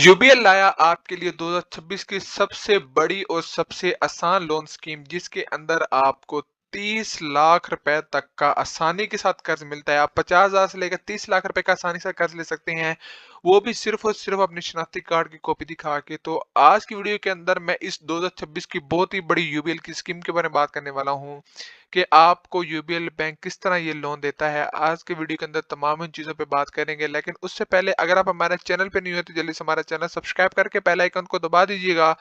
UBL लाया आपके लिए 2026 की सबसे बड़ी और सबसे आसान लोन स्कीम, जिसके अंदर आपको 30 लाख रुपए तक का आसानी के साथ कर्ज मिलता है। आप 50,000 से लेकर 30 लाख रुपए का आसानी से कर्ज ले सकते हैं, वो भी सिर्फ और सिर्फ अपने शनाख्ती कार्ड की कॉपी दिखा के। तो आज की वीडियो के अंदर मैं इस 2026 की बहुत ही बड़ी यूबीएल की स्कीम के बारे में बात करने वाला हूँ कि आपको यूबीएल बैंक किस तरह ये लोन देता है। आज के वीडियो के अंदर तमाम इन चीज़ों पे बात करेंगे, लेकिन उससे पहले अगर आप हमारे चैनल पे नहीं हो तो जल्दी से हमारा चैनल सब्सक्राइब करके बेल आइकन को दबा दीजिएगा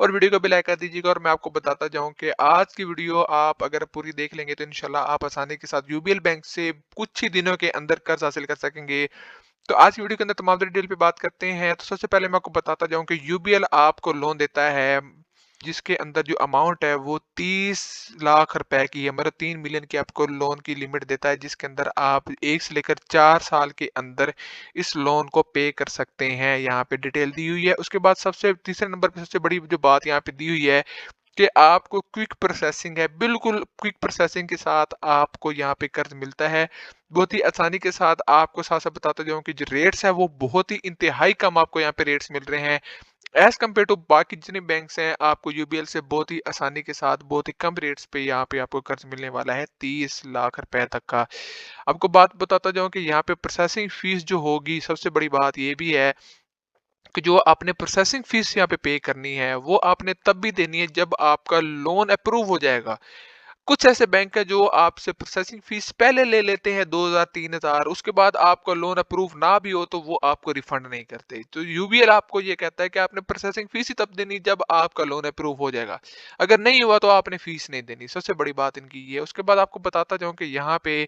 और वीडियो को भी लाइक कर दीजिएगा। और मैं आपको बताता जाऊं कि आज की वीडियो आप अगर पूरी देख लेंगे तो इंशाल्लाह आप आसानी के साथ यूबीएल बैंक से कुछ ही दिनों के अंदर कर्ज हासिल कर सकेंगे। तो आज की वीडियो के अंदर तमाम डिटेल पे बात करते हैं। तो सबसे पहले मैं आपको बताता जाऊं कि यूबीएल आपको लोन देता है, जिसके अंदर जो अमाउंट है वो 30 लाख रुपए की है। मतलब 3 मिलियन की आपको लोन की लिमिट देता है, जिसके अंदर आप 1 से लेकर 4 साल के अंदर इस लोन को पे कर सकते हैं। यहाँ पे डिटेल दी हुई है। उसके बाद सबसे तीसरे नंबर पे सबसे बड़ी जो बात यहाँ पे दी हुई है कि आपको क्विक प्रोसेसिंग है। बिल्कुल क्विक प्रोसेसिंग के साथ आपको यहाँ पे कर्ज मिलता है, बहुत ही आसानी के साथ। आपको साथ साथ बताता जाऊं कि जो रेट्स है वो बहुत ही इंतहाई कम आपको यहाँ पे रेट्स मिल रहे हैं एज कम्पेयर टू बाकी जितने बैंक्स हैं। आपको यूबीएल से बहुत ही आसानी के साथ बहुत ही कम रेट्स पे यहाँ पे आपको कर्ज मिलने वाला है, 30 लाख रुपए तक का। आपको बात बताता जाऊं कि यहाँ पे प्रोसेसिंग फीस जो होगी, सबसे बड़ी बात ये भी है कि जो आपने प्रोसेसिंग फीस यहाँ पे करनी है वो आपने तब भी देनी है जब आपका लोन अप्रूव हो जाएगा। कुछ ऐसे बैंक है जो आपसे प्रोसेसिंग फीस पहले ले लेते हैं 2000-3000, उसके बाद आपका लोन अप्रूव ना भी हो तो वो आपको रिफंड नहीं करते। तो यूबीएल आपको ये कहता है कि आपने प्रोसेसिंग फीस ही तब देनी जब आपका लोन अप्रूव हो जाएगा, अगर नहीं हुआ तो आपने फीस नहीं देनी। सबसे बड़ी बात इनकी ये है। उसके बाद आपको बताता जाऊं कि यहाँ पे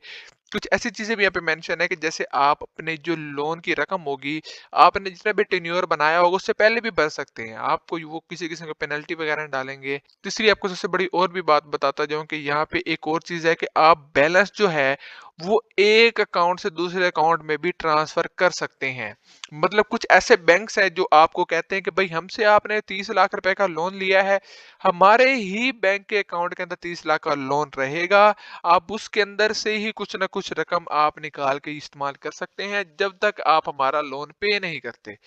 कुछ ऐसी चीजें भी यहाँ पे मेंशन है कि जैसे आप अपने जो लोन की रकम होगी, आपने जितना भी टेन्योर बनाया होगा उससे पहले भी भर सकते हैं। आपको वो किसी किस्म का पेनल्टी वगैरह नहीं डालेंगे। तीसरी आपको सबसे बड़ी और भी बात बताता जाऊं कि यहाँ पे एक और चीज है कि आप बैलेंस जो है वो एक अकाउंट से दूसरे अकाउंट में भी ट्रांसफर कर सकते हैं। मतलब कुछ ऐसे बैंक्स हैं जो आपको कहते हैं कि भाई हमसे आपने 30 लाख रुपए का लोन लिया है, हमारे ही बैंक के अकाउंट के अंदर 30 लाख का लोन रहेगा, आप उसके अंदर से ही कुछ ना कुछ रकम आप निकाल के इस्तेमाल कर सकते हैं जब तक आप हमारा लोन पे नहीं करते।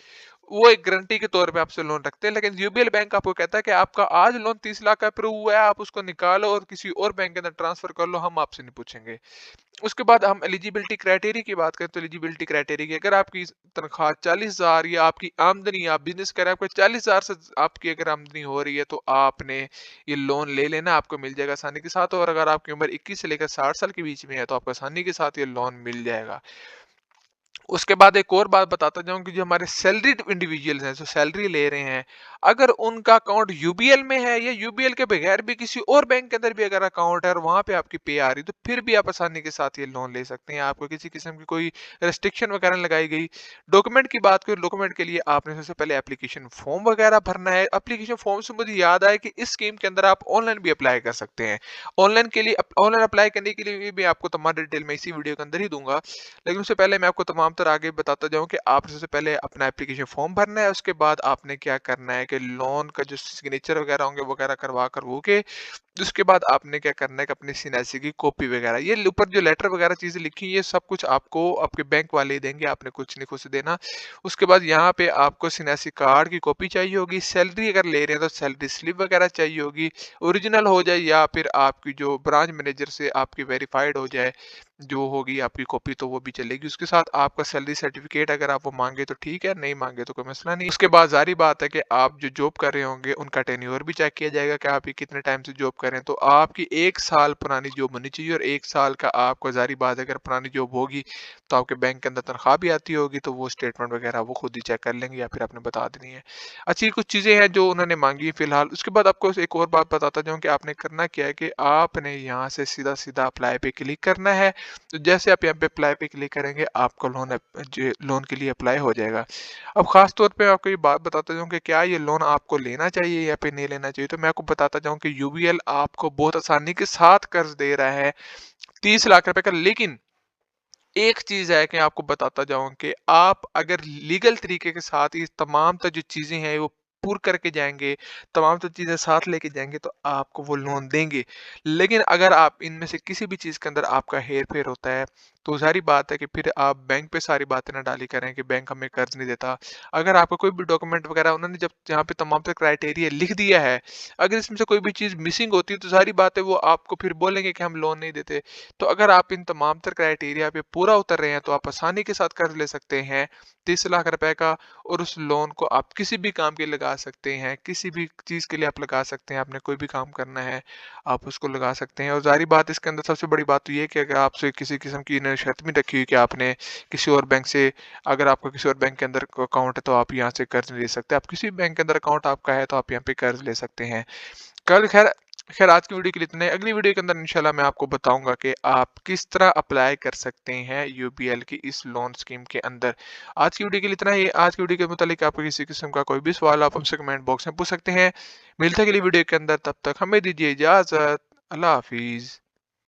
वो एक गारंटी के तौर पे आपसे लोन रखते हैं। लेकिन यूबीएल बैंक आपको कहता है कि आपका आज लोन 30 लाख का अप्रूव हुआ है, आप उसको निकालो और किसी और बैंक के अंदर ट्रांसफर कर लो, हम आपसे नहीं पूछेंगे। उसके बाद हम एलिजिबिलिटी क्राइटेरिया की बात करें तो एलिजिबिलिटी क्राइटेरिया की, अगर आपकी तनख्वाह 40,000 या आपकी आमदनी, आप बिजनेस कर रहे हैं, आपको 40,000 से आपकी अगर आमदनी हो रही है तो आपने ये लोन ले लेना, आपको मिल जाएगा आसानी के साथ। और अगर आपकी उम्र 21 से लेकर 60 साल के बीच में है तो आपको आसानी के साथ ये लोन मिल जाएगा। उसके बाद एक और बात बताता जाऊं कि जो हमारे सैलरीड इंडिविजुअल्स हैं जो सैलरी ले रहे हैं, अगर उनका अकाउंट यूबीएल में है या यूबीएल के बगैर भी किसी और बैंक के अंदर भी अगर अकाउंट है और वहां पे आपकी पे आ रही तो फिर भी आप आसानी के साथ ये लोन ले सकते हैं। आपको किसी किस्म की कोई रेस्ट्रिक्शन वगैरह नहीं लगाई गई। डॉक्यूमेंट की बात करें, डॉक्यूमेंट के लिए आपने सबसे पहले एप्लीकेशन फॉर्म वगैरह भरना है। एप्लीकेशन फॉर्म से मुझे याद आया कि इस स्कीम के अंदर आप ऑनलाइन भी अप्लाई कर सकते हैं। ऑनलाइन अप्लाई करने के लिए भी आपको तमाम डिटेल मैं इसी वीडियो के अंदर ही दूंगा। लेकिन उससे पहले मैं आपको तमाम तरह आगे बताता जाऊं कि आप सबसे पहले अपना एप्लीकेशन फॉर्म भरना है। उसके बाद आपने क्या करना है कि लोन का जो सिग्नेचर वगैरह होंगे वगैरह करवा कर वो के उसके बाद आपने क्या करना है कि अपनी सीएनआईसी की कॉपी वगैरह, ये ऊपर जो लेटर वगैरह चीजें लिखी ये सब कुछ आपको आपके बैंक वाले ही देंगे, आपने कुछ नहीं खुद से देना। उसके बाद यहाँ पे आपको सीएनआईसी कार्ड की कॉपी चाहिए होगी। सैलरी अगर ले रहे हैं तो सैलरी स्लिप वगैरह चाहिए होगी, ओरिजिनल हो जाए या फिर आपकी जो ब्रांच मैनेजर से आपकी वेरीफाइड हो जाए जो होगी आपकी कॉपी तो वो भी चलेगी। उसके साथ आपका सैलरी सर्टिफिकेट अगर आप वो मांगे तो ठीक है, नहीं मांगे तो कोई मसला नहीं। उसके बाद जारी बात है कि आप जो जॉब कर रहे होंगे उनका टेन्योर भी चेक किया जाएगा कि आप ये कितने टाइम से जॉब कर रहे हैं। तो आपकी 1 साल पुरानी जॉब होनी चाहिए और 1 साल का आपको जारी बात है अगर पुरानी जॉब होगी तो आपके बैंक के अंदर तनख्वाह भी आती होगी तो वो स्टेटमेंट वगैरह वो खुद ही चेक कर लेंगे या फिर आपने बता देनी है। अच्छी कुछ चीज़ें हैं जो उन्होंने मांगी फिलहाल। उसके बाद आपको एक और बात बताता जाऊँ कि आपने करना क्या है कि आपने यहाँ से सीधा सीधा अप्लाई पे क्लिक करना है। तो जैसे आप यहाँ पे अप्लाई पे क्लिक करेंगे आपका लोन के लिए अप्लाई हो जाएगा। अब खास तौर पे आपको ये बात बताता जाऊँ कि क्या ये लोन आपको लेना चाहिए या फिर नहीं लेना चाहिए। तो मैं आपको बताता जाऊँ कि यूबीएल आपको बहुत आसानी के साथ कर्ज दे रहा है 30 लाख रुपए का। लेकिन एक चीज है कि आपको बताता जाऊं कि आप अगर लीगल तरीके के साथ ये तमाम जो चीजें हैं वो पूर करके जाएंगे, तमाम तो चीजें साथ लेके जाएंगे तो आपको वो लोन देंगे। लेकिन अगर आप इनमें से किसी भी चीज के अंदर आपका हेर फेर होता है तो ज़ाहिर बात है कि फिर आप बैंक पे सारी बातें ना डाली करें कि बैंक हमें कर्ज़ नहीं देता। अगर आपका कोई भी डॉक्यूमेंट वगैरह उन्होंने जब यहाँ पे तमाम तर क्राइटेरिया लिख दिया है, अगर इसमें से कोई भी चीज़ मिसिंग होती है तो ज़ाहिर बात है वो आपको फिर बोलेंगे कि हम लोन नहीं देते। तो अगर आप इन तमाम तर क्राइटेरिया पे पूरा उतर रहे हैं तो आप आसानी के साथ कर्ज़ ले सकते हैं 30 लाख रुपए का, और उस लोन को आप किसी भी काम के लिए लगा सकते हैं, किसी भी चीज़ के लिए आप लगा सकते हैं। आपने कोई भी काम करना है, आप उसको लगा सकते हैं। और ज़ाहिर बात इसके अंदर सबसे बड़ी बात तो ये है कि अगर आपसे किसी किस्म की इन्होंने शर्त भी रखी हुई कि आपने किसी और बैंक से, अगर आपका किसी और बैंक के अंदर अकाउंट है तो आप यहाँ से कर्ज नहीं ले सकते। आप किसी भी बैंक के अंदर अकाउंट आपका है तो आप यहाँ पे कर्ज ले सकते हैं। कल खैर खैर आज की वीडियो के लिए इतना ही। अगली वीडियो के अंदर इंशाल्लाह मैं आपको बताऊंगा कि आप किस तरह अप्लाई कर सकते हैं यूबीएल की इस लोन स्कीम के अंदर। आज की वीडियो के लिए इतना ही। आज की वीडियो के मुतालिक आपको किसी किस्म का कोई भी सवाल आप हमसे कमेंट बॉक्स में पूछ सकते हैं। मिलते हैं अगली वीडियो के अंदर, तब तक हमें दीजिए इजाजत। अल्लाह हाफिज।